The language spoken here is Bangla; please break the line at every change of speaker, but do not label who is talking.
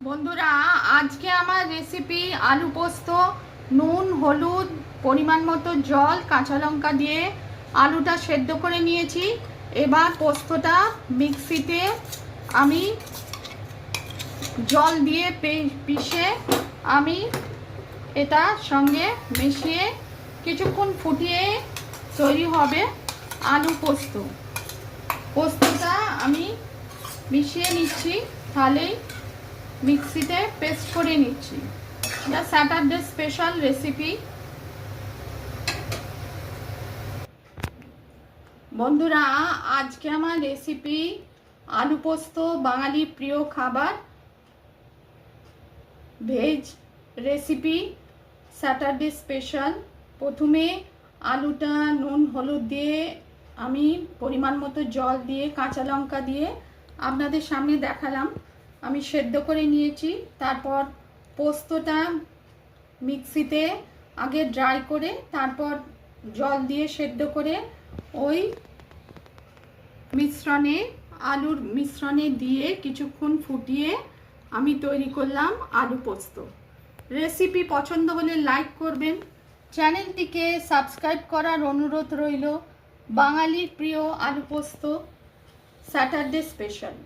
বন্ধুরা, আজকে আমার রেসিপি আলু পোস্ত। নুন, হলুদ, পরিমাণ মতো জল, কাঁচা লঙ্কা দিয়ে আলুটা সেদ্ধ করে নিয়েছি। এবার পোস্তটা মিক্সিতে আমি জল দিয়ে পিষে আমি এটার সঙ্গে মিশিয়ে কিছুক্ষণ ফুটিয়ে তৈরি হবে আলু পোস্ত। পোস্তটা আমি মিশিয়ে নিচ্ছি, তাহলেই মিক্সিতে পেস্ট করে নিচ্ছি। এটা স্যাটারডে স্পেশাল রেসিপি। বন্ধুরা, আজকে আমার রেসিপি আলু পোস্ত, বাঙালির প্রিয় খাবার, ভেজ রেসিপি, স্যাটারডে স্পেশাল। প্রথমে আলুটা নুন হলুদ দিয়ে আমি পরিমাণ মতো জল দিয়ে কাঁচা লঙ্কা দিয়ে আপনাদের সামনে দেখালাম, আমি সেদ্ধ করে নিয়েছি। তারপর পোস্তটা মিক্সিতে আগে ড্রাই করে তারপর জল দিয়ে সেদ্ধ করে ওই মিশ্রণে, আলুর মিশ্রণে দিয়ে কিছুক্ষণ ফুটিয়ে আমি তৈরি করলাম আলু পোস্ত। রেসিপি পছন্দ হলে লাইক করবেন, চ্যানেলটিকে সাবস্ক্রাইব করার অনুরোধ রইল। বাঙালির প্রিয় আলু পোস্ত, স্যাটারডে স্পেশাল।